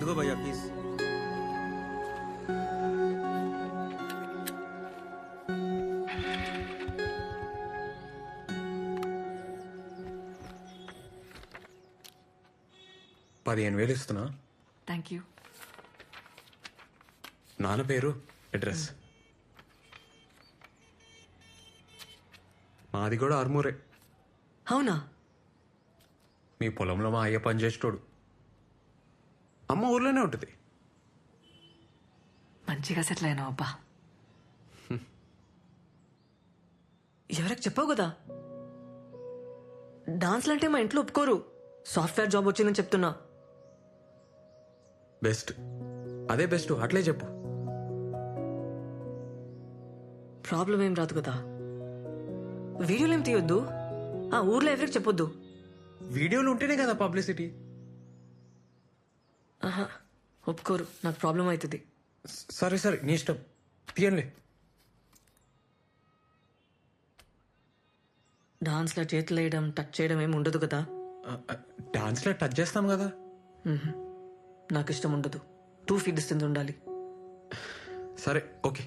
दो भैया प्लीज. $15,000 ఇస్తున్నా. Thank you. నాన్న పేరు, అడ్రస్. మాది కూడా ఆర్మూరే. అవునా? మీ పొలంలో మా అయ్య పనిచేసేటోడు. అమ్మ ఊర్లోనే ఉంటుంది. మంచిగా సెటిల్ అయినావు అబ్బా. ఎవరికి చెప్పావు కదా, డాన్స్లు అంటే మా ఇంట్లో ఒప్పుకోరు. సాఫ్ట్వేర్ జాబ్ వచ్చిందని చెప్తున్నా. బెస్ట్, అదే బెస్ట్, అట్లే చెప్పు. ప్రాబ్లం ఏం రాదు కదా. వీడియోలు ఏం తీయొద్దు, ఆ ఊర్లో ఎవరికి చెప్పొద్దు. వీడియోలు ఉంటేనే కదా పబ్లిసిటీ. ఆహా, ఒప్పుకోరు, నాకు ప్రాబ్లం అవుతుంది. సరే సరే, నీ ఇష్టం, తీయండి. డాన్స్లో చేతులు వేయడం, టచ్ చేయడం ఏమి ఉండదు కదా. డాన్స్లో టచ్ చేస్తాం కదా. నాకు ఇష్టం ఉండదు. 2 feet distance ఉండాలి. సరే ఓకే.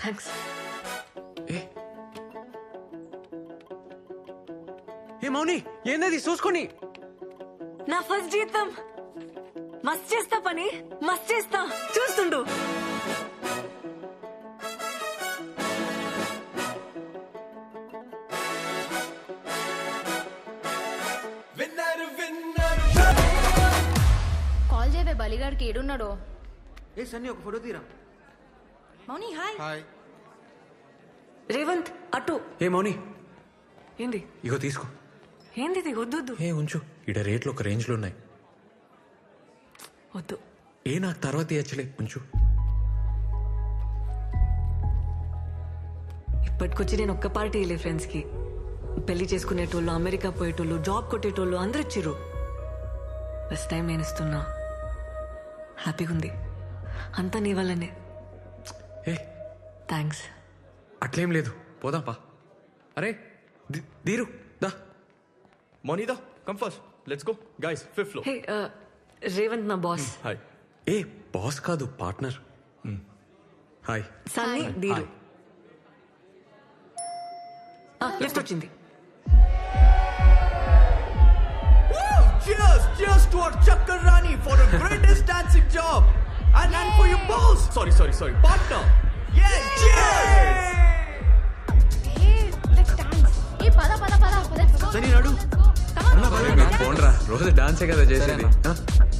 థ్యాంక్స్. ఏ మౌని, ఏందది చూసుకొని. నా ఫస్ట్ జీతం. మస్త్ చేస్తా పని, మస్త్ చేస్తా, చూస్తుండు. కాల్ చేయవే బలిగాడికి ఏడున్నాడో. ఏ సన్నీ ఒక ఫోటో తీరా. మౌని హాయ్. హాయ్. రేవంత్ అటు. ఏ మౌని, ఏంది ఇగో తీసుకో. ఏంది ఇది? వద్దు వద్దు ఏ ఉంచు, ఇడ రేట్లు ఒక రేంజ్లో ఉన్నాయి. వద్దు. ఏ నాకు తర్వాత ఇచ్చలే, ఉంచు. ఇప్పటికొచ్చి నేను ఒక్క పార్టీ వెళ్ళే ఫ్రెండ్స్ కి. పెళ్లి చేసుకునేటోళ్ళు, అమెరికా పోయేటోళ్ళు, జాబ్ కొట్టేటోళ్ళు అందరు ఇచ్చిర్రు. ఫస్ట్ టైం నేను ఇస్తున్నా. హ్యాపీగా ఉంది. అంతా నీ వల్లనే. ఏ థ్యాంక్స్. అట్లేం లేదు, పోదాంపా. అరే దీరు దా. Monida, come first. Let's go. Guys, 5th floor. హే, రేవంత్ నా బాస్. Hi. ఏ బాస్ కాదు, పార్ట్నర్. హాయ్. సన్నీ, దీరు. లిఫ్ట్ వచ్చింది. Cheers! Cheers to our Chakkar Rani for the greatest dancing job! And for your boss! Sorry. Partner! Yeah! Cheers! Hey, let's dance. Hey, pada. Sunny నడు. Phone రా, రోజు డాన్సే కదా చేసేది.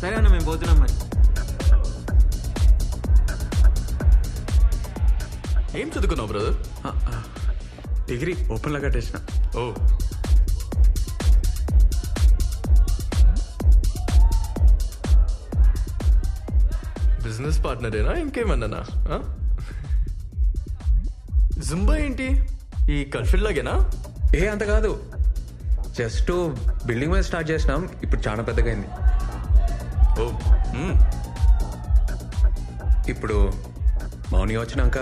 సరే అన్న, మేము పోతున్నాం మరి. ఏం చదువుకున్నావు బ్రదర్? డిగ్రీ ఓపెన్లో కట్టేసిన. ఓ బిజినెస్ పార్ట్నరేనా ఇంకేమన్నానా? జుంబా ఏంటి, ఈ కల్ఫిల్ లాగేనా? ఏ అంత కాదు, జస్ట్ బిల్డింగ్ మీద స్టార్ట్ చేసినాం, ఇప్పుడు చాలా పెద్దగా అయింది. ఓ ఇప్పుడు మౌని వచ్చినాక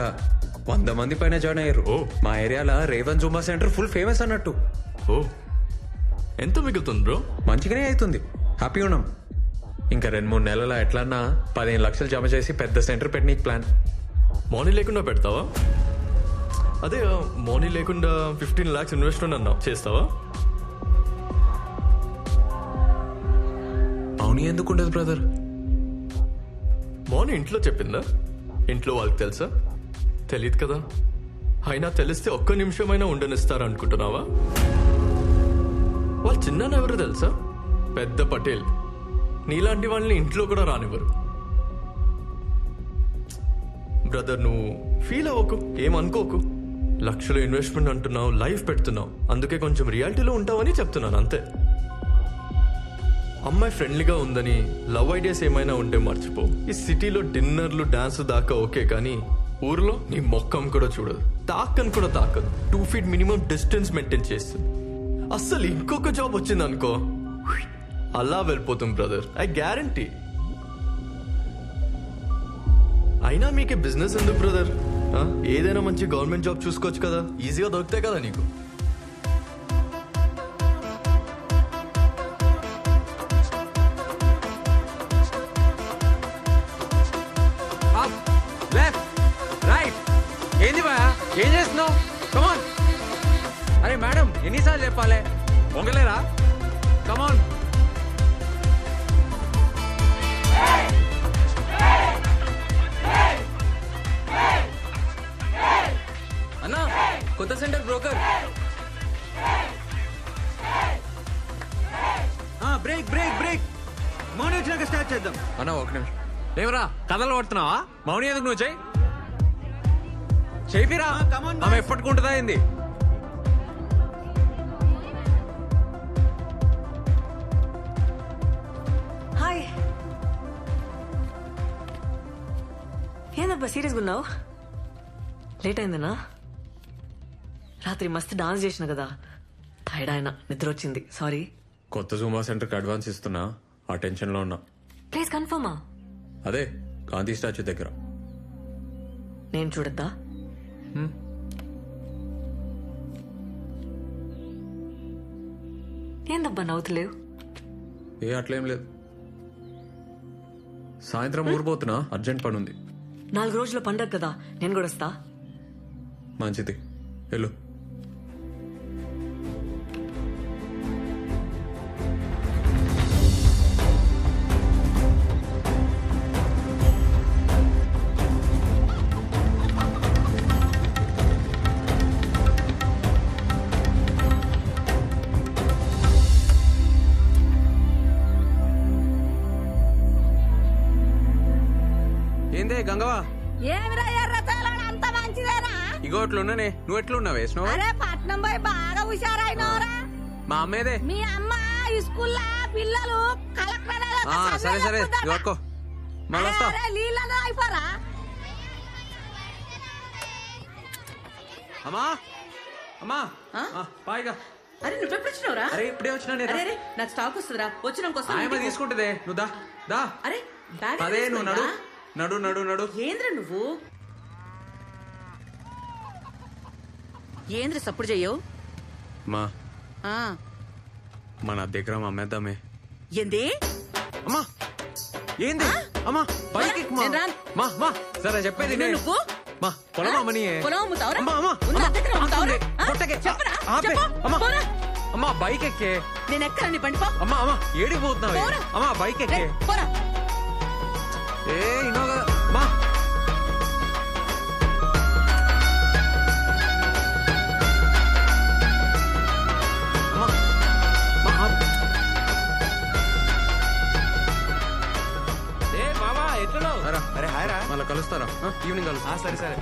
100 మంది పైన జాయిన్ అయ్యారు. ఓ. మా ఏరియాలో Revan Zumba centre full famous అన్నట్టు. ఓ ఎంత మిగులుతుంది బ్రో? మంచిగానే అవుతుంది, హ్యాపీగా ఉన్నాం. ఇంకా 2-3 నెలల ఎట్లన్నా 15 లక్షలు జమ చేసి పెద్ద సెంటర్ పెట్టనీకి ప్లాన్. మార్నింగ్ లేకుండా పెడతావా? అదే మార్నింగ్ లేకుండా 15 lakhs ఇన్వెస్ట్మెంట్ అన్నావు, చేస్తావా? మౌని ఎందుకు ఉండదు బ్రదర్? మార్నింగ్ ఇంట్లో చెప్పిందా? ఇంట్లో వాళ్ళకి తెలుసా? తెలియదు కదా. అయినా తెలిస్తే ఒక్క నిమిషమైనా ఉండనిస్తారు అనుకుంటున్నావా? వాళ్ళు చిన్న ఎవరు తెలుసా? పెద్ద పటేల్. నీలాంటి వాళ్ళని ఇంట్లో కూడా రానివ్వరు. బ్రదర్, నువ్వు ఫీల్ అవ్వకు, ఏమనుకోకు. లక్షలు ఇన్వెస్ట్మెంట్ అంటున్నావు, లైఫ్ పెడుతున్నావు, అందుకే కొంచెం రియాలిటీలో ఉంటావని చెప్తున్నాను అంతే. అమ్మాయి ఫ్రెండ్లీగా ఉందని లవ్ ఐడియాస్ ఏమైనా ఉంటే మర్చిపో. ఈ సిటీలో డిన్నర్లు డాన్స్ దాకా ఓకే, కానీ ఊర్లో నీ మొక్కం కూడా చూడదు, తాకని కూడా తాకదు. 2 feet మినిమం డిస్టెన్స్ మెయింటైన్ చేస్తుంది. అస్సలు ఇంకొక జాబ్ వచ్చింది అనుకో, అలా వెళ్ళిపోతుంది బ్రదర్, ఐ గ్యారంటీ. అయినా మీకే బిజినెస్ ఎందుకు బ్రదర్? ఏదైనా మంచి గవర్నమెంట్ జాబ్ చూసుకోవచ్చు కదా, ఈజీగా దొరుకుతాయి కదా నీకు. ఏంది బా ఏం చేస్తున్నావు? కమాన్. అరే మేడం ఎన్నిసార్లు చెప్పాలి, పొంగలేరా? కమాన్. అన్నా కొత్త centre broker. Break break break. Mouni వచ్చినాక స్టార్ట్ చేద్దాం. అన్న ఒక నిమిషం. ఏమరా కథలు పడుతున్నావా? మౌని ఎందుకు నువ్వు చెయ్యి చేపిరా. ఆమె ఎప్పటికుంటుందా ఏంది? హాయ్. ఏందబ్బా సీరియస్గా ఉన్నావు? లేట్ అయిందనా? రాత్రి మస్తు డాన్స్ చేసిన కదా, టైర్డ్ ఆయన, నిద్ర వచ్చింది, సారీ. కొత్త జూమా సెంటర్కి అడ్వాన్స్ ఇస్తున్నా, ఆ టెన్షన్లో ఉన్నా. ప్లీజ్ కన్ఫర్మా? అదే గాంధీ స్టాచ్యూ దగ్గర. నేను చూడద్దా? ఏందబ్బా నవ్వుతలేవు? ఏ అట్లేం లేదు. సాయంత్రం ఊరిపోతున్నా, అర్జెంట్ పని ఉంది. 4 రోజుల పండగ కదా, నేను కూడా వస్తా. మంచిది, వెళ్ళు. ఏందే గంగవా? ఏమిరా ఎర్రతేలాడు అంత మంచిదేనా? ఇగో అట్లున్నానే, నువ్వు ఎట్లున్నావు? వేసినావు? అరే పట్నం పోయి బాగా హుషారైనవరా. మా అమ్మేదే. మీ అమ్మ స్కూల్లో పిల్లలు కలెక్టర్ సరే సరే ఇవ్వకో, మళ్ళీ వస్తా. నీళ్ళలో అయిపోరా. అమ్మా అమ్మా పాయిగా. అరే నువ్వెప్పుడు వచ్చినావురా? అరే ఇప్పుడే వచ్చినా నేను. అరే నాకు స్టాక్ వస్తుందిరా, వచ్చినాక ఆయమ్మ తీసుకుంటుందే, నువ్వు దా దా. అరే బ్యాగ్ అదే నువ్వు నడు నడు నడు నడు. ఏంద్ర నువ్వు ఏంద్ర సప్పుడు చెయ్యవు? మా మన దగ్గర అమ్మేద్దామే. ఏంది? అమ్మా ఏంది? అమ్మా బైక్ ఎక్కు మా. నేను రాను. మా మా సరే చెప్పేది నువ్వు నేను. నువ్వు మా పొలం అమ్మని. పొలం అమ్ముతావురా? అమ్మా అమ్మా ఉన్న అమ్మా, దగ్గర అమ్ముతావురా? ఆ? కొట్టకే. చెప్పరా? ఆపే. చెప్పు. అమ్మా పోరా. అమ్మా బైక్ ఎక్కే. నేను ఎక్కరా నీ బండి పో. అమ్మా అమ్మా ఏడికి పోతున్నావు? పోరా. అమ్మా బైక్ రే, ఎక్కే. పోరా. ఏ ఇన్నో కదా మా. అమ్మా మా ఏ మామా ఎట్లున్నావు? రా. అరే హాయ్ రా. మళ్ళీ కలుస్తారా? ఈవినింగ్ కలుస్తా. సరే సరే.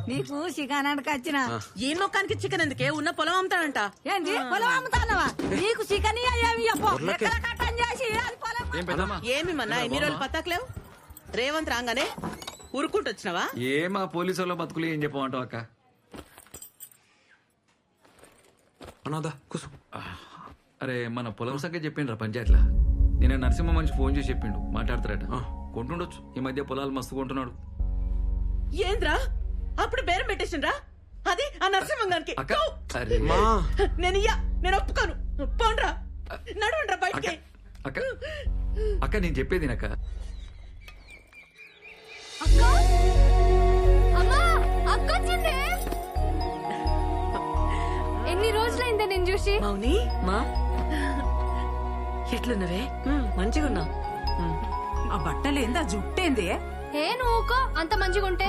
నీకు చికెనానికి వచ్చిన ఏ మొక్కానికి చికెన్ ఎందుకే? ఉన్న పొలం అమ్ముతాడంట. ఏంది పొలం అమ్ముతానవా? నీకు చికెన్ ఏమి చెప్పు. ఊర్లోకే. ఎక్కడ కట్టం చేసి అది పొలం ఏమి మన్నా ఎన్ని రోజులు పత్తాకలేవు? రేవంత్ రాగానే ఊరుకుంటూ వచ్చినావా? ఏ మా పోలీసు వాళ్ళ బతుకులు ఏం చెప్పమంటావు అక్క? అనాదా కూసు. అరే మన పొలం సంగతి చెప్పిండ్రా పంచాయతీలా. నేను నరసింహ మనిషి ఫోన్ చేసి చెప్పిండు, మాట్లాడతారట. కొంటుండొచ్చు, ఈ మధ్య పొలాలు మస్తు కొంటున్నాడు. ఏంద్రా అప్పుడు బేరం పెట్టేసిండ్రా? అది ఆ నరసింహంగానికి. అక్క అరే మా నేను ఒప్పుకోను. పోండ్రా, నడవండ్రా అక్క బయటికి. అక్క అక్క నేను చెప్పేది అక్క. అక్క అమ్మా అక్క వచ్చిందే. ఎన్ని రోజులైందే నేను చూసి. మౌని మా ఎట్లున్నవే? మంచిగా ఉన్నా. ఆ బట్టలు ఏందా జుట్టేంది? ఏ నువ్వుకో అంత మంచిగా ఉంటే.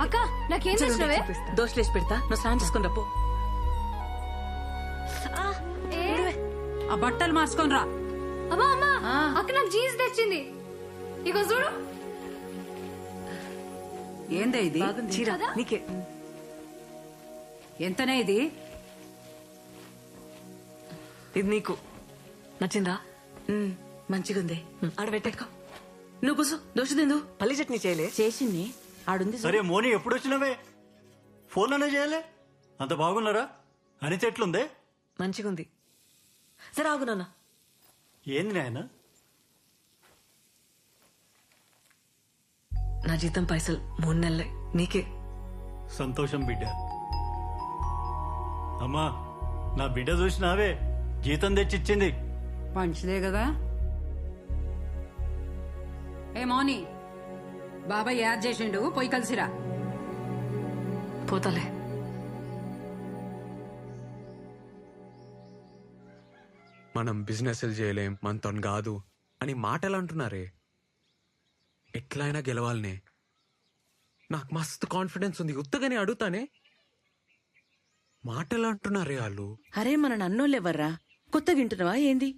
అక్క నాకేం చేసినవే? దోశలేసి పెడతా, నువ్వు స్నానం చేసుకుని రప్పు. ఆ బట్టలు మార్చుకొని రా. అమ్మా అమ్మా అక్క నాకు జీన్స్ తెచ్చింది, ఇగో చూడు. ఏందా ఇది? చీర నీకే. ఎంతనే ఇది? ఇది నీకు నచ్చిందా? మంచిగుంది. ఆడ పెట్టేకో. నువ్వు కూసు, దోశ తిందు. పల్లి చట్నీ చేయలే? చేసింది ఆడుంది. సరే మోని ఎప్పుడు వచ్చినవే? ఫోన్ అనే చేయలే? అంత బాగున్నారా? అనిత ఎట్లుందే? మంచిగుంది. సరే ఆగు నాన్న. ఏంది నాయన? నా జీతం పైసలు 3 నెలలే నీకే. సంతోషం బిడ్డ. అమ్మా, నా బిడ్డ చూసినావే, జీతం తెచ్చిచ్చింది. మంచిదే కదా. ఏ మౌని, బాబాయ్ యాడ్ చేసిండు, పోయి కలిసిరా. పోతాలే. మనం బిజినెస్ చేయలేం, మనతో కాదు అని మాటలు అంటున్నారే. ఎట్లయినా గెలవాలనే. నాకు మస్తు కాన్ఫిడెన్స్ ఉంది, ఉత్తగానే అడుగుతానే. మాటలు అంటున్నారే వాళ్ళు. అరే మన నన్నోళ్ళెవర్రా? కొత్తగా వింటున్నావా ఏంది?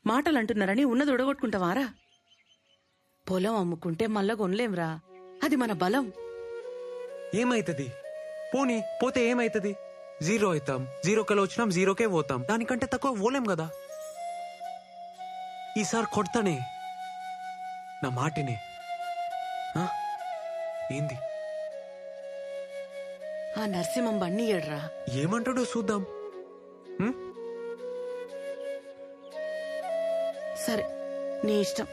మాటలు అంటున్నారని ఉన్నది ఉడగొట్టుకుంటావారా? పొలం అమ్ముకుంటే మళ్ళా కొనలేంరా, అది మన బలం. ఏమైతుంది? పోనీ పోతే ఏమైతుంది? 0 అవుతాం, 0కెళ్ళి వచ్చినాం, 0కే పోతాం. దానికంటే తక్కువ పోలేం కదా. ఈసారి కొడతానే, నా మాటిని. ఆ? ఏంది? ఆ నరసింహం బండి ఏడ్రా. ఏమంటాడో చూద్దాం. ఉం? సరే, నీ ఇష్టం.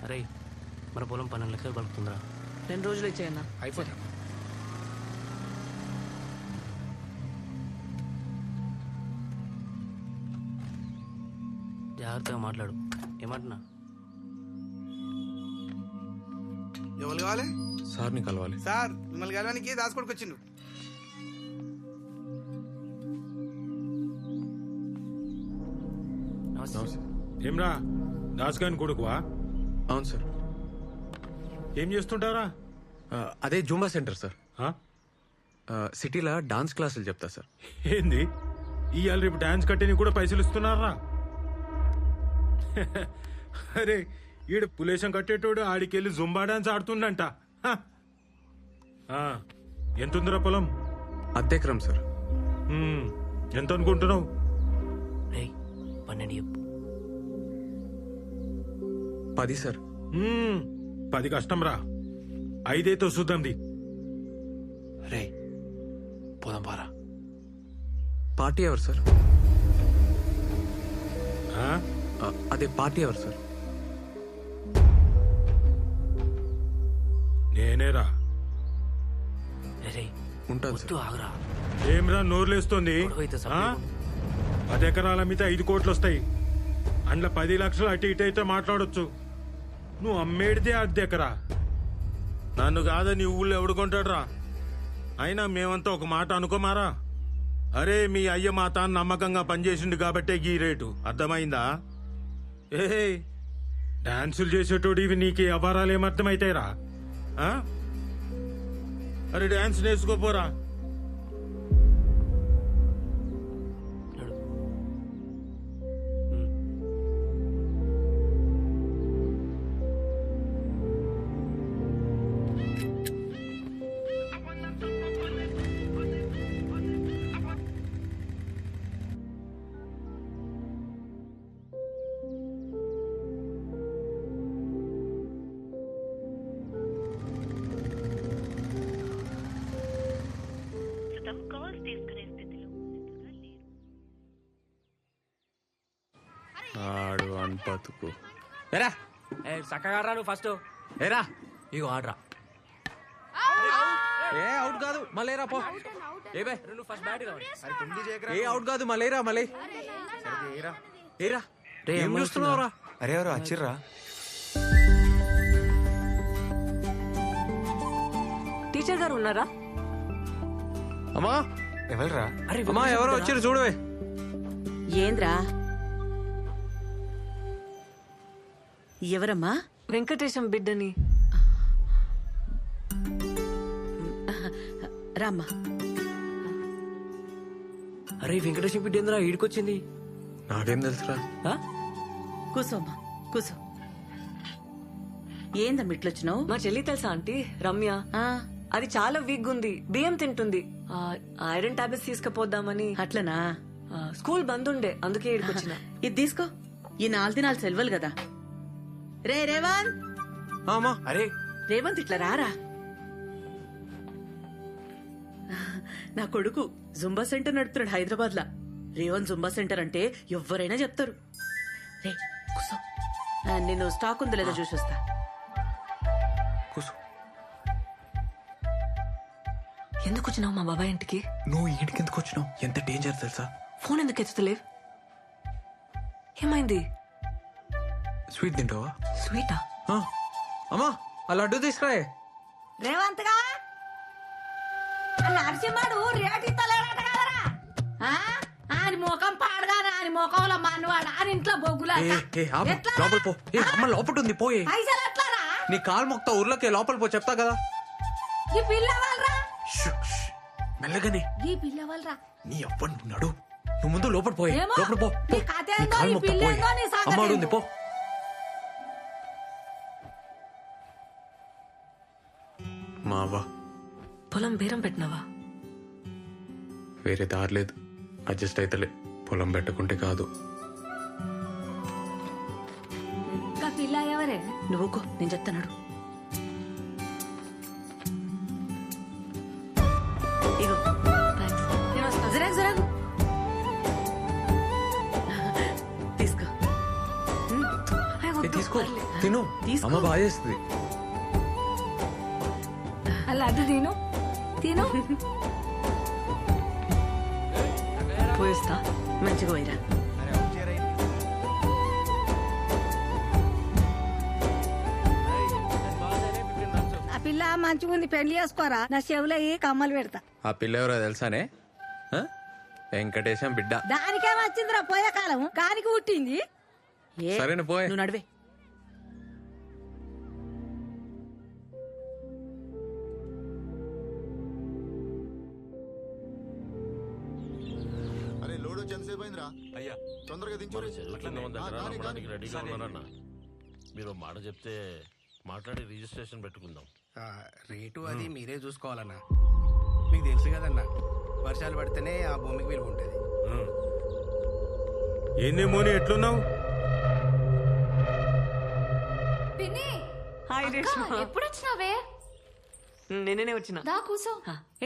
అరే, మన పొలం 12 లక్షలు పలుకుతుందిరా. 2 రోజులు ఇచ్చేయన్నా. అయిపోతా. జాగ్రత్తగా మాట్లాడు. ఏమంటున్నా? ఎవరు కావాలి? సార్ని కలవాలి. సార్ మిమ్మల్ని కలవడానికి దాసుకోడికి వచ్చిండు. ఏమ్రా, దాస్గాని కొడుకువా? అవును సార్. ఏం చేస్తుంటారా? అదే జూంబా సెంటర్ సార్. ఆ? సిటీలో డాన్స్ క్లాసులు చెప్తా సార్. ఏంది, ఇవాళ రేపు డాన్స్ కట్టిని కూడా పైసలు ఇస్తున్నారా? అరే, ఈడు పులేశం కట్టేటోడు ఆడికెళ్ళి జుంబా డాన్స్ ఆడుతుండంట. హ. ఆ, ఎంతుందిరా పొలం? 10 ఎకరం సార్. ఎంత అనుకుంటున్నావు? 12 చెప్పు. 10 సార్. 10 కష్టం రా, 5 చూద్దాంది. రే, పోదాం పారా. పార్టీ ఎవరు సార్? ఆ? అదే పార్టీ ఎవరు సార్? నేనేరా. రే, ఉంటాను సార్. ఆగురా. ఏమ్రా నోర్లేస్తోంది? గొడవైతే 10 ఎకరాల మీద 5 కోట్లు వస్తాయి. అందులో 10 లక్షలు అటు ఇటు అయితే మాట్లాడొచ్చు. నువ్వు అమ్మేడితే 10 ఎకరా. నన్ను కాదని ఊళ్ళో ఎవడుకుంటాడురా? అయినా మేమంతా ఒక మాట అనుకోమారా? అరే, మీ అయ్య మా తాను నమ్మకంగా పనిచేసిండు కాబట్టే గీ రేటు. అర్థమైందా? ఏ డాన్సులు చేసేటోడు ఇవి నీకు వ్యవహారాలు ఏమర్థమైతాయిరా? అరే, డాన్స్ నేర్చుకోపోరా. ఆడు అన్పతుకు. ఏరా, చక్కగా నువ్వు ఫస్ట్. ఏరా, ఇగో ఆడరా. ఏ అవుట్ కాదు, మళ్ళీరా పో. ఏ బే, నువ్వు ఫస్ట్ బ్యాట్ కావాలి. ఏ అవుట్ కాదు, మళ్ళీరా మళ్ళీ. ఏరా, ఏం చూస్తున్నావురా? అరే ఎవరు వచ్చిర్రా? టీచర్ గారు ఉన్నారా? అమ్మా, ఎవరురా? అమ్మా, ఎవరో వచ్చిర్రు చూడవే. ఏంద్రా? ఎవరమ్మా? వెంకటేశం బిడ్డని. రామ్మా. అరే, వెంకటేశ్వర బిడ్డ ఏంద్రా ఈడికొచ్చింది? నాకేం తెలుసురా? కూసోమ్మా, కూసో. ఏందమ్మా ఇట్లొచ్చినావు? మా చెల్లి తెలుసా ఆంటీ, రమ్య. అది చాలా వీక్ ఉంది, బియ్యం తింటుంది. ఐరన్ టాబ్లెట్స్ తీసుకుపోద్దామని. అట్లనా? స్కూల్ బంద్ ఉండే, అందుకే ఇక్కడికొచ్చిన. ఇది తీసుకో. ఈ 4 దినాలు సెలవులు కదా. రే రేవంత్. అమ్మా. అరే రేవంత్, ఇట్లా రారా. నా కొడుకు జుంబా సెంటర్ నడుపుతున్నాడు హైదరాబాద్ లా. రేవన్ జుంబా సెంటర్ అంటే ఎవరైనా చెప్తారు. రే కూసో, నేను స్టాక్ ఉందో లేదో చూసి వస్తా. కూసు. ఎందుకు వచ్చినావు మా బాబాయ్ ఇంటికి? నువ్వు ఇంటికి ఎందుకు వచ్చినావు? ఎంత డేంజర్ తెలుసా? ఫోన్ ఎందుకు ఎత్తుతలేవు? ఏమైంది? స్వీట్ తింటావా? స్వీటా? అమ్మా ఆ లడ్డు తీసుకురాయే. రేవంత్ గా నరసింహడు రేటు ఇస్తలేడట కదరా? ఆయన ముఖం పాడగానే ఆయన ముఖంలో మనవాడు ఆయన ఇంట్లో బొగ్గులా లోపల పో. అమ్మ లోపల ఉంది పోయే. పైసలు ఎట్లారా? నీ కాలు మొక్తా ఊర్లోకి లోపల పో, చెప్తా కదా. ఈ పిల్ల వాళ్ళరా? మెల్లగానే. ఈ పిల్ల వాళ్ళరా? నీ అవ్వను నడు. నువ్వు ముందు లోపల పోయే. ఏమో, లోపల పో. నీ కథ ఏందో, కాలు నీ మొక్తా పిల్ల పోయే. ఏందో, నీ సంగతి అమ్మ ఏందో. ఉంది పో. మావా పొలం బేరం పెట్టినావా? వేరే దారి లేదు, అడ్జస్ట్ అయితలే. పొలం పెట్టుకుంటే కాదు. ఇంకా పిల్ల ఎవరే? నువ్వుకో, నేను చెప్తాను. ఇగో థ్యాంక్స్. నేను వస్తా. జరాగు జరాగు తీసుకో. తీసుకో, తిను. తీసుకో. అమ్మ బాగా చేస్తుంది. అలా అది తిను తిను. పోయిస్తా. మంచిగా పోయిరా. ఆ పిల్ల మంచిగా ఉంది, పెళ్లి చేసుకోరా. నా చెవులో కమ్మలు పెడతా. ఆ పిల్ల ఎవరో తెలుసానే? వెంకటేశం బిడ్డ. దానికేం వచ్చిందిరా పోయే కాలం, కానికి పుట్టింది. ఏ, సరేనా పోయే. నువ్వు నడివే. అరే లోడ్ వచ్చి ఎంతసేపు అయిందిరా? అయ్యా తొందరగా రెడీగా ఉన్నారన్న. మీరు మాట చెప్తే మాట్లాడి రిజిస్ట్రేషన్ పెట్టుకుందాం. రేటు అది మీరే చూసుకోవాలన్నా. మీకు తెలుసు కదన్నా, వర్షాలు పడితేనే ఆ భూమికి విలువ ఉంటుంది. ఏంది మోని ఎట్లున్నావు? హాయ్ రేష్మా. ఎప్పుడు వచ్చినావే? నేనే వచ్చిన. దా కూసో.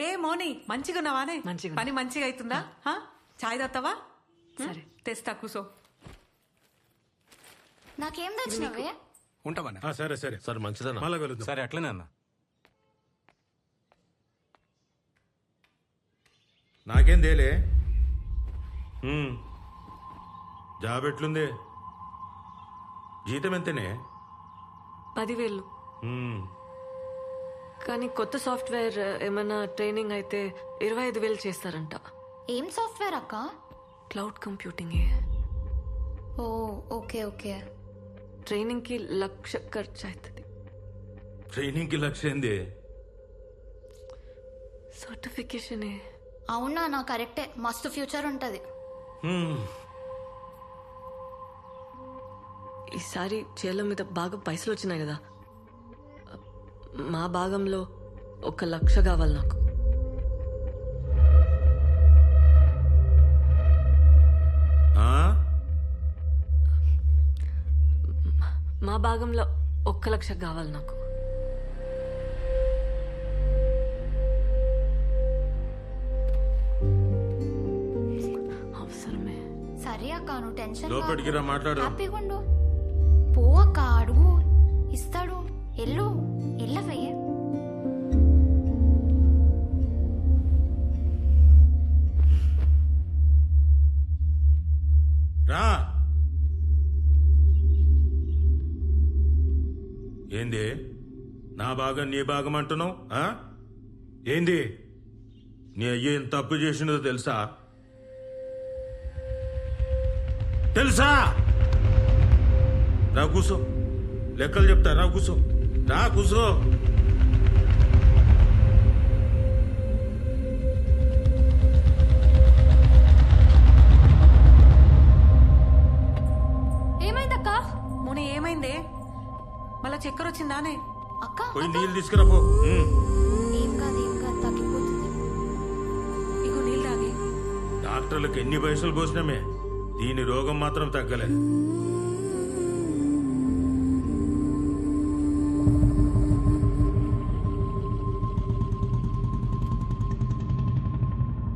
ఏ మోని మంచిగా ఉన్నావానే? మంచిగా పని మంచిగా అవుతుందా? చాయ్ తాగుతావా? సరే తెస్తా కూసో. నాకేం తెచ్చినావే? ఉంటామన్నా. సరే సరే సరే మంచిదన్నా. మళ్ళా కలుద్దాం. సరే అట్లనే అన్న. నాకేం తేలే. జాబ్ ఎట్లుంది? జీతం ఎంతనే? 10,000. కానీ కొత్త సాఫ్ట్వేర్ ఏమైనా ట్రైనింగ్ అయితే 25,000 చేస్తారంట. ఏం సాఫ్ట్వేర్ అక్క? Cloud computing. Oh okay okay. Training కి 1,00,000 ఖర్చు అవుతుంది. ట్రైనింగ్ కి 1,00,000 ఏంది? సర్టిఫికేషన్. అవునా? నా కరెక్టే, మస్తు ఫ్యూచర్ ఉంటది. ఈసారి చేల మీద బాగా పైసలు వచ్చినాయి కదా, మా భాగంలో 1,00,000 కావాలి నాకు. మా భాగంలో 1,00,000 కావాలి నాకు. అవసరమే. సరే అక్క, నువ్వు టెన్షన్ లోపలికి రా, మాట్లాడు. హ్యాపీగా ఉండు. పో అక్క, అడుగు, ఇస్తాడు. ఎల్లు ఎల్లవే. రా. ఏంది నా భాగం నీ భాగం అంటున్నావు? ఏంది నీ అయ్య ఏం తప్పు చేసినదో తెలుసా? తెలుసా? రా కూసో, లెక్కలు చెప్తా. రా కూసో, రా కూసో. ఏమైందక్క? మోని ఏమైందే? మళ్ళా చక్కెర వచ్చిందానే? అక్క పోయి నీళ్ళు తీసుకురా పో. ఏం కాదు తగ్గిపోతుంది. ఇగో నీళ్ళు తాగి. డాక్టర్లకు ఎన్ని పైసలు పోసినామే, దీని రోగం మాత్రం తగ్గలేదు.